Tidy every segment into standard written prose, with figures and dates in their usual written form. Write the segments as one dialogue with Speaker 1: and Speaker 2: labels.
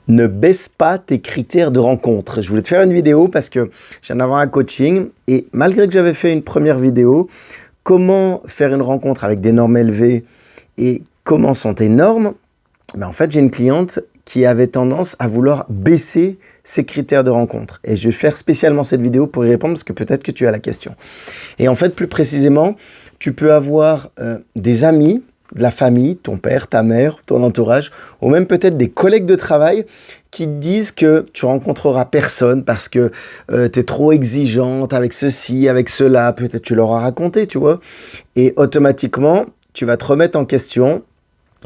Speaker 1: Ne baisse pas tes critères de rencontre. Je voulais te faire une vidéo parce que je viens d'avoir un coaching et malgré que j'avais fait une première vidéo, comment faire une rencontre avec des normes élevées et comment sont tes normes, ben en fait j'ai une cliente qui avait tendance à vouloir baisser ses critères de rencontre. Et je vais faire spécialement cette vidéo pour y répondre parce que peut-être que tu as la question. Et en fait, plus précisément, tu peux avoir des amis, de la famille, ton père, ta mère, ton entourage, ou même peut-être des collègues de travail qui te disent que tu rencontreras personne parce que tu es trop exigeante avec ceci, avec cela, peut-être tu leur as raconté, tu vois. Et automatiquement, tu vas te remettre en question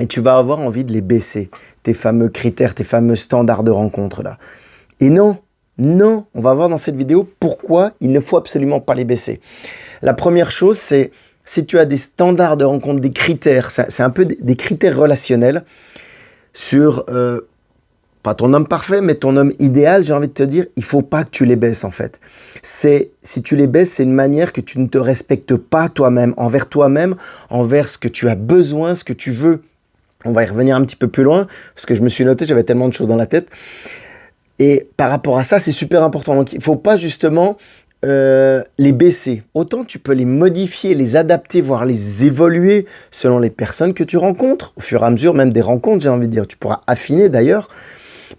Speaker 1: et tu vas avoir envie de les baisser, tes fameux critères, tes fameux standards de rencontre là. Et non, on va voir dans cette vidéo pourquoi il ne faut absolument pas les baisser. La première chose, c'est si tu as des standards de rencontre, des critères, c'est un peu des critères relationnels sur, pas ton homme parfait, mais ton homme idéal, j'ai envie de te dire, il ne faut pas que tu les baisses en fait. Si tu les baisses, c'est une manière que tu ne te respectes pas toi-même, envers ce que tu as besoin, ce que tu veux. On va y revenir un petit peu plus loin, parce que je me suis noté, j'avais tellement de choses dans la tête. Et par rapport à ça, c'est super important. Donc, il ne faut pas justement les baisser. Autant tu peux les modifier, les adapter, voire les évoluer selon les personnes que tu rencontres, au fur et à mesure même des rencontres, j'ai envie de dire. Tu pourras affiner d'ailleurs,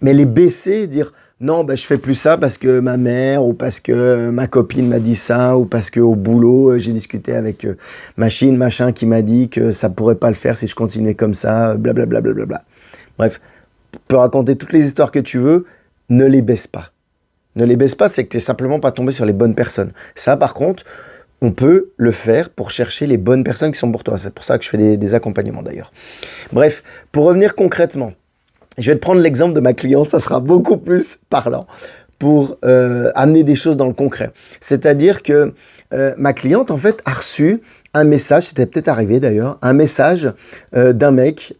Speaker 1: mais les baisser, dire non, je fais plus ça parce que ma mère, ou parce que ma copine m'a dit ça, ou parce qu'au boulot, j'ai discuté avec machin qui m'a dit que ça pourrait pas le faire si je continuais comme ça, blablabla. Bref, tu peux raconter toutes les histoires que tu veux, ne les baisse pas. Ne les baisse pas, c'est que tu n'es simplement pas tombé sur les bonnes personnes. Ça, par contre, on peut le faire pour chercher les bonnes personnes qui sont pour toi. C'est pour ça que je fais des accompagnements d'ailleurs. Bref, pour revenir concrètement, je vais te prendre l'exemple de ma cliente, ça sera beaucoup plus parlant pour amener des choses dans le concret. C'est-à-dire que ma cliente, en fait, a reçu un message, c'était peut-être arrivé d'ailleurs, un message d'un mec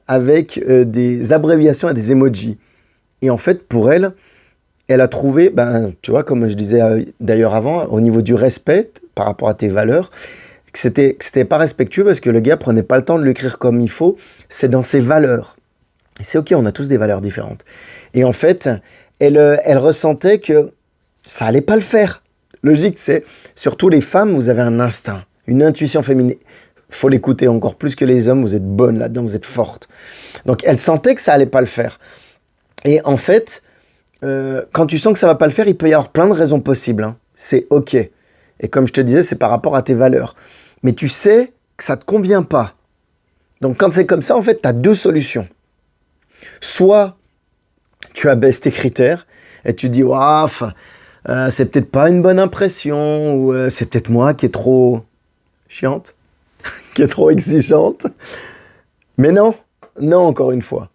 Speaker 1: avec des abréviations et des emojis. Et en fait, pour elle, elle a trouvé, tu vois, comme je disais d'ailleurs avant, au niveau du respect par rapport à tes valeurs, que c'était pas respectueux parce que le gars prenait pas le temps de l'écrire comme il faut. C'est dans ses valeurs. Et c'est ok, on a tous des valeurs différentes. Et en fait, elle ressentait que ça allait pas le faire. Logique, c'est surtout les femmes, vous avez un instinct, une intuition féminine. Faut l'écouter encore plus que les hommes. Vous êtes bonnes là-dedans, vous êtes fortes. Donc, elle sentait que ça allait pas le faire. Et en fait, quand tu sens que ça va pas le faire, il peut y avoir plein de raisons possibles. Hein. C'est ok. Et comme je te disais, c'est par rapport à tes valeurs. Mais tu sais que ça te convient pas. Donc quand c'est comme ça, en fait, tu as deux solutions. Soit tu abaisses tes critères et tu dis waouh, c'est peut-être pas une bonne impression, ou c'est peut-être moi qui est trop chiante, qui est trop exigeante. Mais non, encore une fois.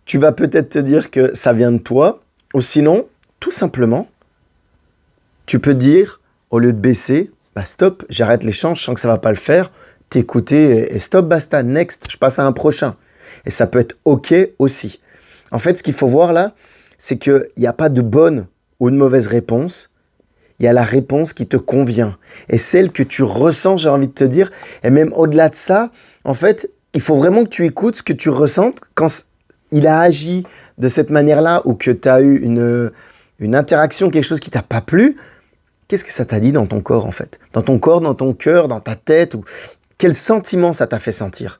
Speaker 1: Tu vas peut-être te dire que ça vient de toi, ou sinon, tout simplement, tu peux dire, au lieu de baisser, stop, j'arrête l'échange, je sens que ça va pas le faire, t'écouter et stop, basta, next, je passe à un prochain. Et ça peut être ok aussi. En fait, ce qu'il faut voir là, c'est qu'il n'y a pas de bonne ou de mauvaise réponse, il y a la réponse qui te convient. Et celle que tu ressens, j'ai envie de te dire, et même au-delà de ça, en fait, il faut vraiment que tu écoutes ce que tu ressentes quand il a agi de cette manière-là ou que tu as eu une interaction, quelque chose qui t'a pas plu. Qu'est-ce que ça t'a dit dans ton corps en fait? Dans ton corps, dans ton cœur, dans ta tête, ou quel sentiment ça t'a fait sentir?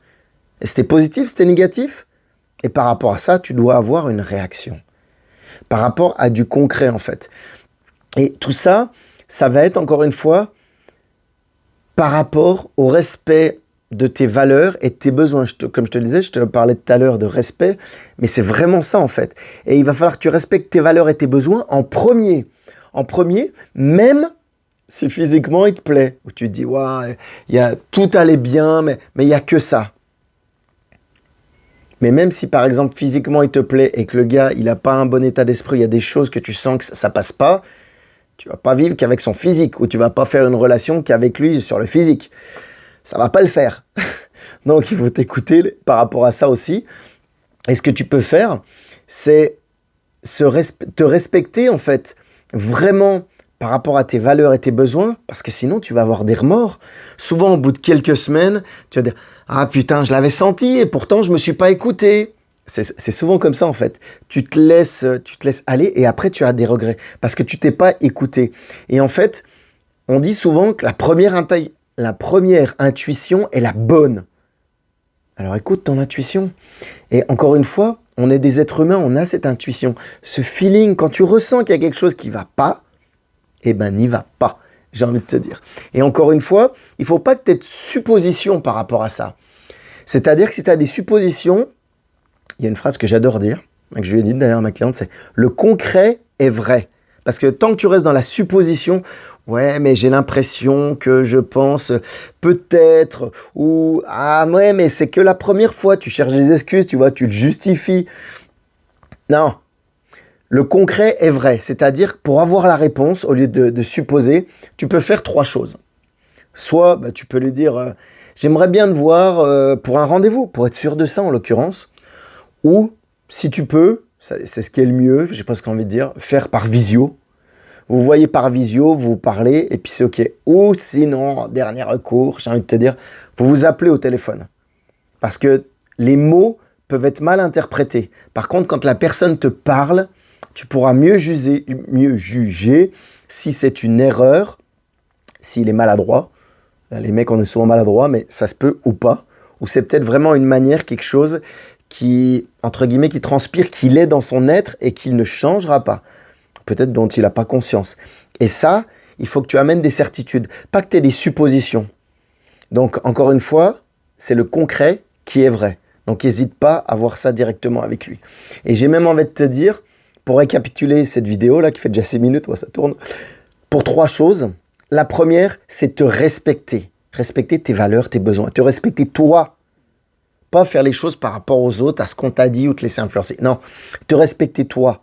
Speaker 1: Et c'était positif, c'était négatif? Et par rapport à ça, tu dois avoir une réaction. Par rapport à du concret en fait. Et tout ça, ça va être encore une fois par rapport au respect de tes valeurs et de tes besoins. Comme je te le disais, je te parlais tout à l'heure de respect, mais c'est vraiment ça en fait. Et il va falloir que tu respectes tes valeurs et tes besoins en premier. En premier, même si physiquement il te plaît. Où tu te dis, ouais, tout allait bien, mais il n'y a que ça. Mais même si par exemple physiquement il te plaît et que le gars il n'a pas un bon état d'esprit, il y a des choses que tu sens que ça passe pas, tu vas pas vivre qu'avec son physique, ou tu vas pas faire une relation qu'avec lui sur le physique. Ça va pas le faire. Donc il faut t'écouter par rapport à ça aussi. Et ce que tu peux faire, c'est te respecter en fait, vraiment par rapport à tes valeurs et tes besoins, parce que sinon tu vas avoir des remords. Souvent au bout de quelques semaines, tu vas dire « Ah putain, je l'avais senti et pourtant je me suis pas écouté. C'est souvent comme ça en fait. Tu te laisses aller et après tu as des regrets parce que tu t'es pas écouté. Et en fait, on dit souvent que la première intuition est la bonne. Alors écoute ton intuition. Et encore une fois, on est des êtres humains, on a cette intuition. Ce feeling, quand tu ressens qu'il y a quelque chose qui va pas, eh ben n'y va pas, j'ai envie de te dire. Et encore une fois, il ne faut pas que tu aies de suppositions par rapport à ça. C'est-à-dire que si tu as des suppositions, il y a une phrase que j'adore dire, que je lui ai dit d'ailleurs à ma cliente, c'est « le concret est vrai ». Parce que tant que tu restes dans la supposition, ouais, mais j'ai l'impression que je pense peut-être, ou ah ouais, mais c'est que la première fois, tu cherches des excuses, tu vois, tu le justifies. Non, le concret est vrai, c'est-à-dire pour avoir la réponse, au lieu de supposer, tu peux faire 3 choses. Soit bah, tu peux lui dire, j'aimerais bien te voir pour un rendez-vous, pour être sûr de ça en l'occurrence, ou si tu peux, c'est ce qui est le mieux, j'ai presque envie de dire, faire par visio. Vous voyez par visio, vous parlez, et puis c'est OK. Ou sinon, dernier recours, j'ai envie de te dire, vous vous appelez au téléphone. Parce que les mots peuvent être mal interprétés. Par contre, quand la personne te parle, tu pourras mieux juger si c'est une erreur, s'il est maladroit. Les mecs, on est souvent maladroits, mais ça se peut ou pas. Ou c'est peut-être vraiment une manière, quelque chose qui, entre guillemets, qui transpire qu'il est dans son être et qu'il ne changera pas. Peut-être dont il n'a pas conscience. Et ça, il faut que tu amènes des certitudes, pas que tu aies des suppositions. Donc, encore une fois, c'est le concret qui est vrai. Donc, n'hésite pas à voir ça directement avec lui. Et j'ai même envie de te dire, pour récapituler cette vidéo-là, qui fait déjà 6 minutes, ouais, ça tourne, pour 3 choses. La première, c'est te respecter. Respecter tes valeurs, tes besoins. Te respecter toi. Pas faire les choses par rapport aux autres, à ce qu'on t'a dit ou te laisser influencer. Non, te respecter toi.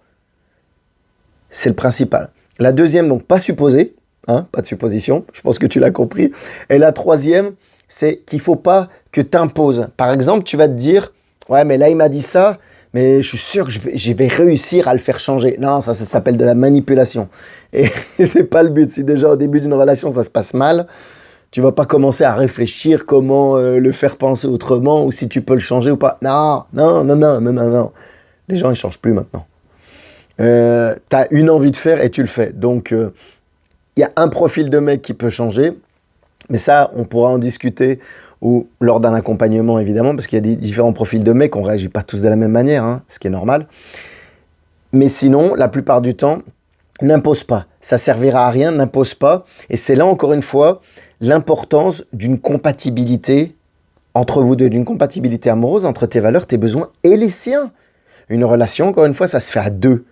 Speaker 1: C'est le principal. La deuxième, donc pas supposer, hein, pas de supposition, je pense que tu l'as compris. Et la troisième, c'est qu'il ne faut pas que tu imposes. Par exemple, tu vas te dire, ouais, mais là, il m'a dit ça, mais je suis sûr que je vais réussir à le faire changer. Non, ça s'appelle de la manipulation. Et c'est pas le but. Si déjà au début d'une relation, ça se passe mal, tu vas pas commencer à réfléchir comment le faire penser autrement ou si tu peux le changer ou pas. Non. Les gens, ils changent plus maintenant. Tu as une envie de faire et tu le fais. Donc, il y a un profil de mec qui peut changer, mais ça, on pourra en discuter ou lors d'un accompagnement, évidemment, parce qu'il y a des différents profils de mecs, on ne réagit pas tous de la même manière, hein, ce qui est normal. Mais sinon, la plupart du temps, n'impose pas. Ça servira à rien, n'impose pas. Et c'est là, encore une fois, l'importance d'une compatibilité entre vous deux, d'une compatibilité amoureuse entre tes valeurs, tes besoins et les siens. Une relation, encore une fois, ça se fait à 2.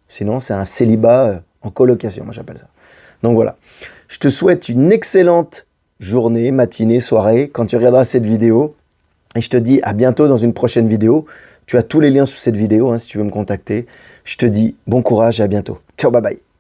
Speaker 1: Sinon, c'est un célibat en colocation, moi j'appelle ça. Donc voilà, je te souhaite une excellente journée, matinée, soirée, quand tu regarderas cette vidéo. Et je te dis à bientôt dans une prochaine vidéo. Tu as tous les liens sous cette vidéo, hein, si tu veux me contacter. Je te dis bon courage et à bientôt. Ciao, bye bye.